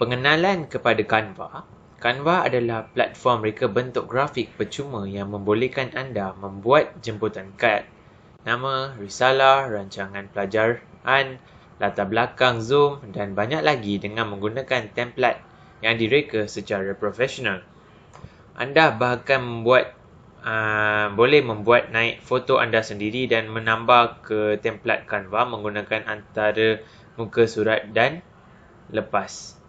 Pengenalan kepada Canva. Canva adalah platform reka bentuk grafik percuma yang membolehkan anda membuat jemputan kad, nama, risalah, rancangan pelajaran, latar belakang Zoom dan banyak lagi dengan menggunakan template yang direka secara profesional. Anda bahkan boleh membuat naik foto anda sendiri dan menambah ke template Canva menggunakan antara muka surat dan lepas.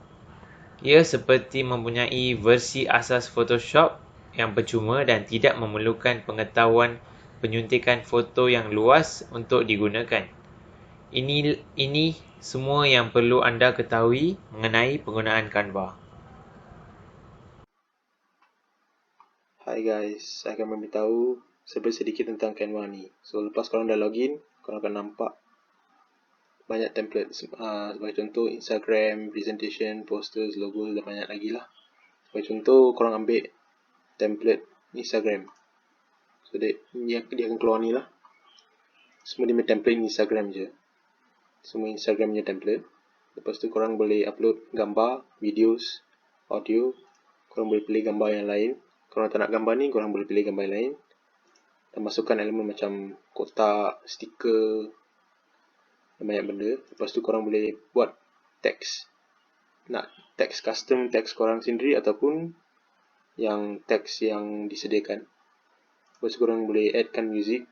Ia seperti mempunyai versi asas Photoshop yang percuma dan tidak memerlukan pengetahuan penyuntikan foto yang luas untuk digunakan. Ini semua yang perlu anda ketahui mengenai penggunaan Canva. Hai guys, saya akan memberitahu sedikit tentang Canva ni. So, lepas korang dah login, korang akan nampak banyak template. Sebagai contoh, Instagram, presentation, posters, logo dan banyak lagi lah. Sebagai contoh, korang ambil template Instagram. So, dia akan keluar ni lah. Semua dia punya template Instagram je. Semua Instagram punya template. Lepas tu korang boleh upload gambar, videos, audio. Korang boleh pilih gambar yang lain. Korang tak nak gambar ni, korang boleh pilih gambar yang lain. Dan masukkan elemen macam kotak, stiker dan banyak benda. Lepas tu korang boleh buat teks. Nak teks custom, teks korang sendiri ataupun yang teks yang disediakan. Lepas tu korang boleh addkan music,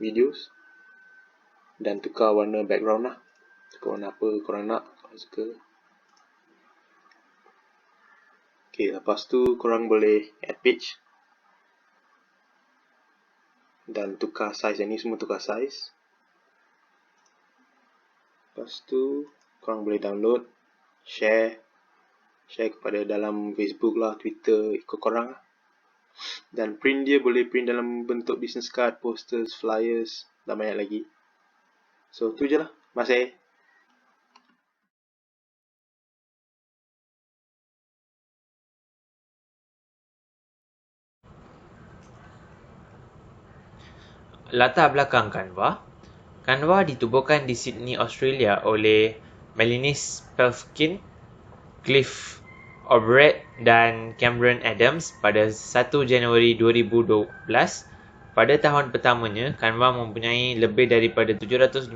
videos dan tukar warna background lah. Tukar warna apa korang nak, korang suka. Okay, lepas tu korang boleh add page dan tukar size. Yang ni semua tukar size. Lepas tu korang boleh download, share kepada dalam Facebook lah, Twitter, ikut korang lah. Dan print dia boleh print dalam bentuk business card, posters, flyers dan banyak lagi. So tu je lah. Terima kasih. Latar belakang Canva. Canva ditubuhkan di Sydney, Australia oleh Melanie Spelfkin, Cliff O'Brien dan Cameron Adams pada 1 Januari 2012. Pada tahun pertamanya, Canva mempunyai lebih daripada 750,000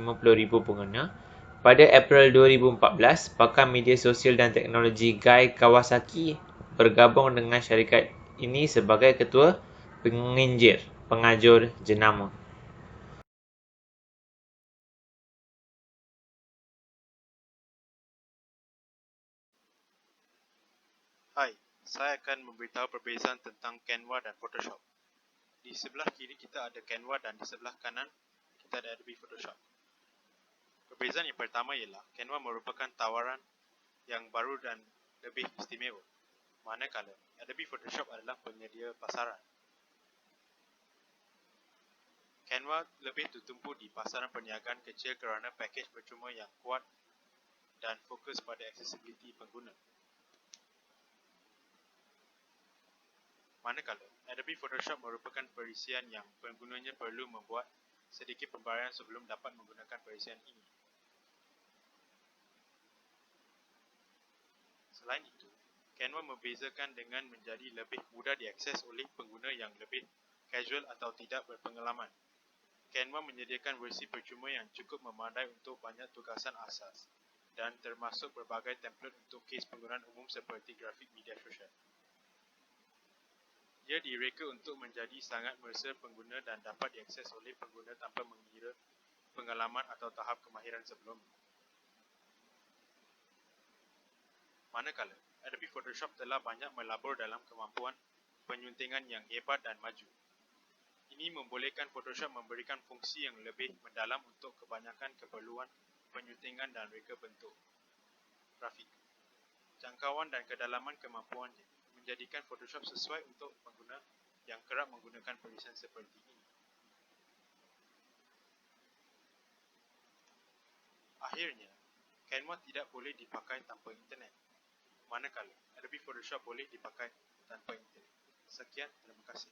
pengguna. Pada April 2014, pakar media sosial dan teknologi Guy Kawasaki bergabung dengan syarikat ini sebagai ketua pengajur jenama. Hai, saya akan memberitahu perbezaan tentang Canva dan Photoshop. Di sebelah kiri kita ada Canva dan di sebelah kanan kita ada Adobe Photoshop. Perbezaan yang pertama ialah Canva merupakan tawaran yang baru dan lebih istimewa, manakala Adobe Photoshop adalah penyedia pasaran. Canva lebih tertumpu di pasaran perniagaan kecil kerana pakej percuma yang kuat dan fokus pada accessibility pengguna. Manakala Adobe Photoshop merupakan perisian yang penggunanya perlu membuat sedikit pembayaran sebelum dapat menggunakan perisian ini. Selain itu, Canva membezakan dengan menjadi lebih mudah diakses oleh pengguna yang lebih casual atau tidak berpengalaman. Canva menyediakan versi percuma yang cukup memadai untuk banyak tugasan asas dan termasuk berbagai template untuk kes penggunaan umum seperti grafik media sosial. Ia direka untuk menjadi sangat merasa pengguna dan dapat diakses oleh pengguna tanpa mengira pengalaman atau tahap kemahiran sebelumnya. Manakala, Adobe Photoshop telah banyak melabur dalam kemampuan penyuntingan yang hebat dan maju. Ini membolehkan Photoshop memberikan fungsi yang lebih mendalam untuk kebanyakan keperluan penyuntingan dan reka bentuk grafik. Jangkauan dan kedalaman kemampuannya menjadikan Photoshop sesuai untuk pengguna yang kerap menggunakan perisian seperti ini. Akhirnya, Canva tidak boleh dipakai tanpa internet, manakala Adobe Photoshop boleh dipakai tanpa internet. Sekian, terima kasih.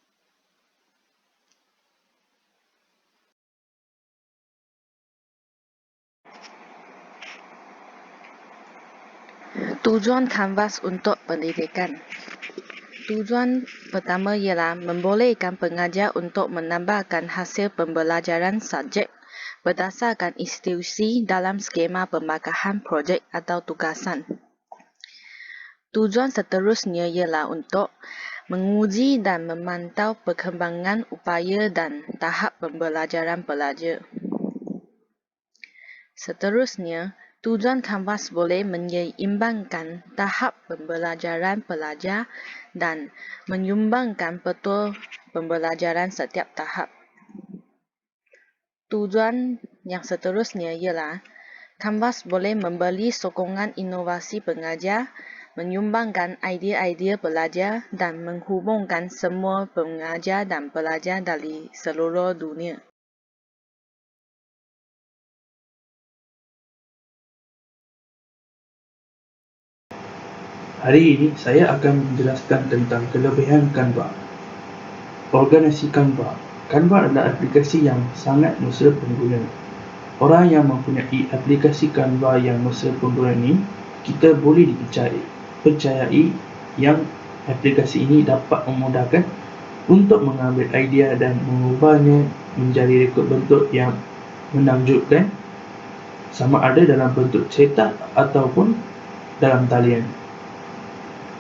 Tujuan kanvas untuk pendidikan. Tujuan pertama ialah membolehkan pengajar untuk menambahkan hasil pembelajaran subjek berdasarkan institusi dalam skema pembakahan projek atau tugasan. Tujuan seterusnya ialah untuk menguji dan memantau perkembangan upaya dan tahap pembelajaran pelajar. Seterusnya, tujuan kanvas boleh menyeimbangkan tahap pembelajaran pelajar dan menyumbangkan betul pembelajaran setiap tahap. Tujuan yang seterusnya ialah kanvas boleh memberi sokongan inovasi pengajar, menyumbangkan idea-idea pelajar dan menghubungkan semua pengajar dan pelajar dari seluruh dunia. Hari ini saya akan menjelaskan tentang kelebihan Canva. Organisasi Canva. Canva adalah aplikasi yang sangat mesra pengguna. Orang yang mempunyai aplikasi Canva yang mesra pengguna ini, kita boleh percayai yang aplikasi ini dapat memudahkan untuk mengambil idea dan mengubahnya menjadi rekod bentuk yang menakjubkan, sama ada dalam bentuk cetak ataupun dalam talian.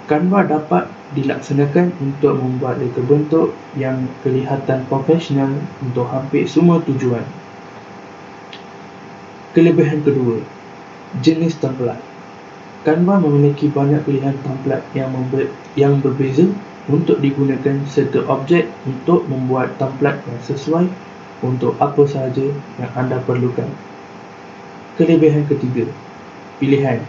Canva dapat dilaksanakan untuk membuat reka bentuk yang kelihatan profesional untuk hampir semua tujuan. Kelebihan kedua, jenis template. Canva memiliki banyak pilihan template yang berbeza untuk digunakan serta objek untuk membuat template yang sesuai untuk apa sahaja yang anda perlukan. Kelebihan ketiga, pilihan.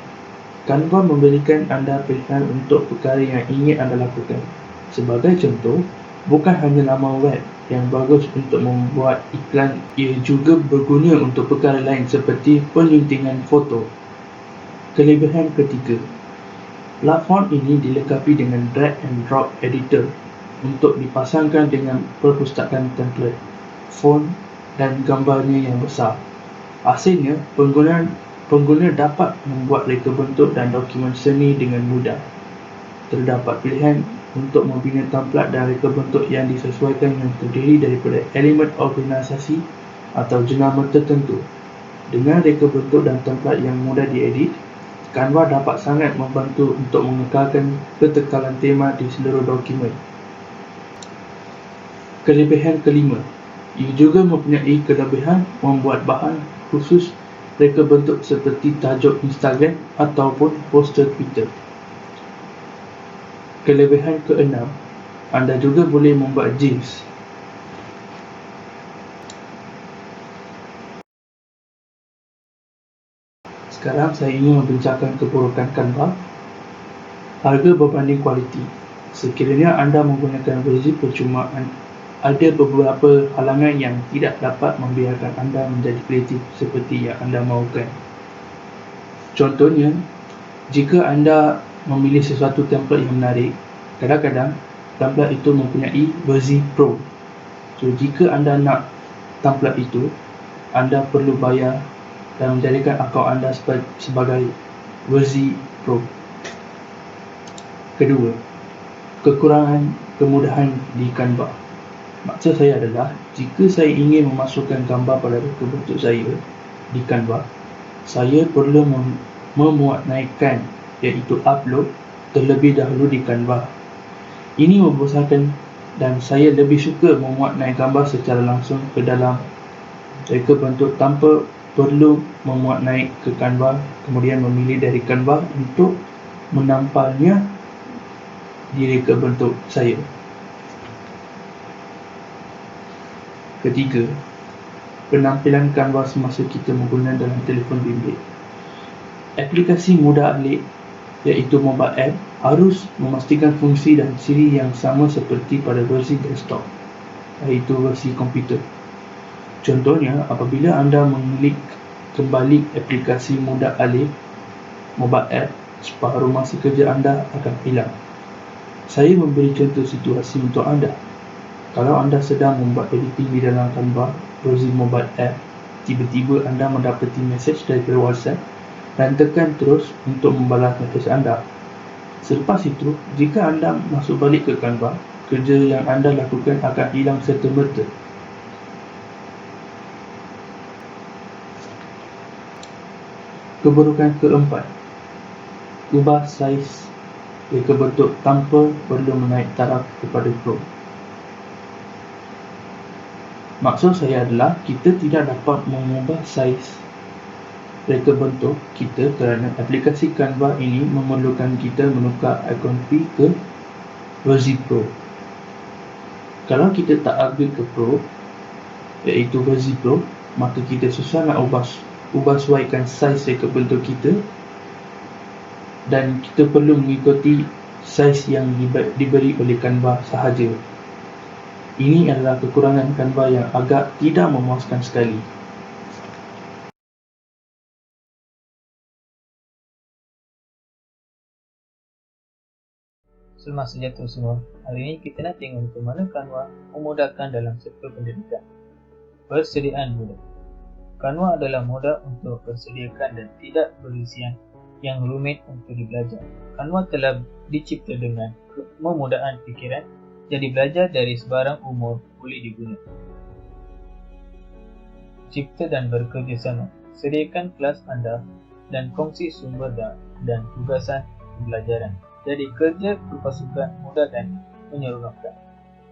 Canva memberikan anda pilihan untuk perkara yang ingin anda lakukan. Sebagai contoh, bukan hanya laman web yang bagus untuk membuat iklan, ia juga berguna untuk perkara lain seperti penyuntingan foto. Kelebihan ketiga, platform ini dilengkapi dengan drag and drop editor untuk dipasangkan dengan perpustakaan template, font dan gambarnya yang besar. Hasilnya, pengguna dapat membuat reka bentuk dan dokumen seni dengan mudah. Terdapat pilihan untuk membina template dan reka bentuk yang disesuaikan yang terdiri daripada elemen organisasi atau jenama tertentu. Dengan reka bentuk dan template yang mudah diedit, Canva dapat sangat membantu untuk mengekalkan ketekalan tema di seluruh dokumen. Kelebihan kelima, ia juga mempunyai kelebihan membuat bahan khusus reka bentuk seperti tajuk Instagram ataupun poster Twitter. Kelebihan keenam, anda juga boleh membuat GIFs. Sekarang saya ingin membincangkan keburukan Canva. Harga berbanding kualiti. Sekiranya anda menggunakan versi percuma, ada beberapa halangan yang tidak dapat membiarkan anda menjadi kreatif seperti yang anda mahukan. Contohnya, jika anda memilih sesuatu template yang menarik, kadang-kadang template itu mempunyai versi Pro. So, jika anda nak template itu, anda perlu bayar dan menjadikan akaun anda sebagai versi Pro. Kedua, kekurangan kemudahan di Canva. Maksud saya adalah, jika saya ingin memasukkan gambar pada reka bentuk saya di Canva, saya perlu memuat naikkan, iaitu upload, terlebih dahulu di Canva. Ini membosankan dan saya lebih suka memuat naik gambar secara langsung ke dalam reka bentuk tanpa perlu memuat naik ke Canva, kemudian memilih dari Canva untuk menampalnya di reka bentuk saya. Ketiga, penampilan Canva semasa kita menggunakan dalam telefon bimbit. Aplikasi mudah alik, iaitu mobile app, harus memastikan fungsi dan ciri yang sama seperti pada versi desktop, iaitu versi komputer. Contohnya, apabila anda mengulik kembali aplikasi mudah alik mobile app, separuh masa kerja anda akan hilang. Saya memberi contoh situasi untuk anda. Kalau anda sedang membuat editing di dalam Canva versi mobile app, tiba-tiba anda mendapati mesej daripada WhatsApp dan tekan terus untuk membalas mesej anda. Selepas itu, jika anda masuk balik ke Canva, kerja yang anda lakukan akan hilang serta-merta. Keburukan keempat, ubah saiz reka bentuk tanpa perlu menaik taraf kepada Pro. Maksud saya adalah kita tidak dapat mengubah saiz reka bentuk kita kerana aplikasi Canva ini memerlukan kita menukar ikon P ke versi Pro. Kalau kita tak upgrade ke Pro, iaitu versi Pro, maka kita susah nak ubah sesuaikan saiz reka bentuk kita dan kita perlu mengikuti saiz yang diberi oleh Canva sahaja. Ini adalah kekurangan Canva yang agak tidak memuaskan sekali. Selamat sejahtera semua. Hari ini kita nak tengok macam mana Canva memudahkan dalam sektor pendidikan. Persediaan mudah. Canva adalah mudah untuk persediakan dan tidak berisian yang rumit untuk dibelajar. Canva telah dicipta dengan kemudahan fikiran, jadi belajar dari sebarang umur boleh diguna. Cipta dan bekerjasama. Sediakan kelas anda dan kongsi sumber dan tugasan pembelajaran. Jadi kerja berpasukan mudah dan menyeronokkan.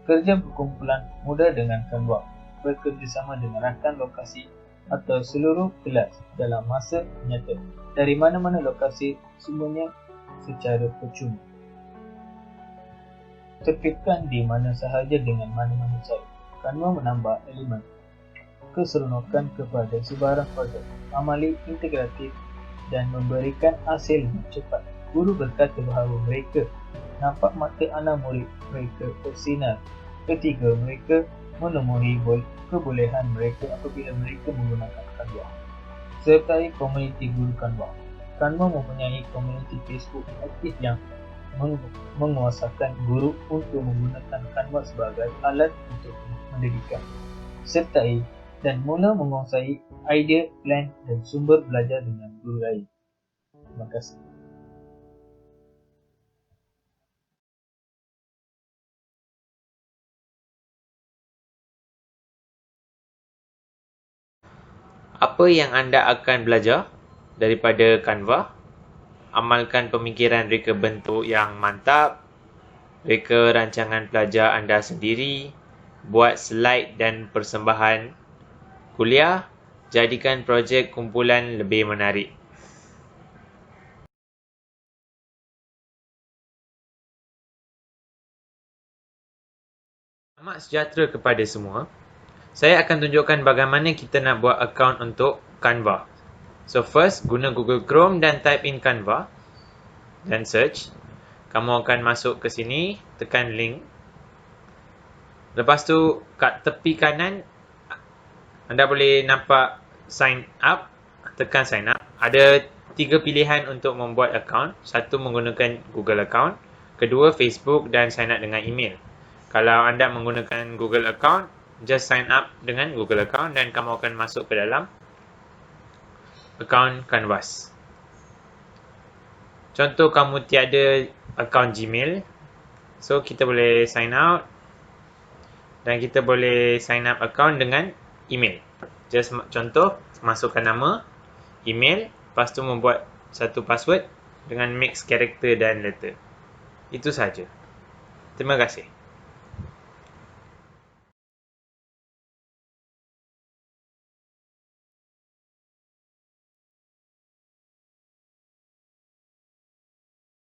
Kerja berkumpulan mudah dengan Canva. Bekerjasama dengan rakan lokasi atau seluruh kelas dalam masa nyata dari mana-mana lokasi, semuanya secara percuma. Tertipkan di mana sahaja dengan mana-mana cara. Canva menambah elemen keseronokan kepada sebarang projek, amali integratif dan memberikan hasil yang cepat. Guru berkata bahawa mereka nampak mata anak murid mereka bersinar ketika mereka menemui kebolehan mereka apabila mereka menggunakan Canva. Sertai komuniti guru Canva. Canva mempunyai komuniti Facebook aktif yang menguasakan guru untuk menggunakan Canva sebagai alat untuk pendidikan. Sertai dan mula menguasai idea, plan dan sumber belajar dengan guru lain. Terima kasih. Apa yang anda akan belajar daripada Canva? Amalkan pemikiran reka bentuk yang mantap, reka rancangan pelajar anda sendiri, buat slide dan persembahan kuliah, jadikan projek kumpulan lebih menarik. Selamat sejahtera kepada semua. Saya akan tunjukkan bagaimana kita nak buat akaun untuk Canva. So first, guna Google Chrome dan type in Canva dan search. Kamu akan masuk ke sini, tekan link. Lepas tu kat tepi kanan anda boleh nampak sign up, tekan sign up. Ada 3 pilihan untuk membuat akaun. Satu menggunakan Google account, kedua Facebook dan sign up dengan email. Kalau anda menggunakan Google account, just sign up dengan Google account dan kamu akan masuk ke dalam akaun Canvas. Contoh kamu tiada akaun Gmail, so kita boleh sign out dan kita boleh sign up akaun dengan email. Just contoh, masukkan nama, email, lepas tu membuat satu password dengan mix karakter dan letter. Itu saja. Terima kasih.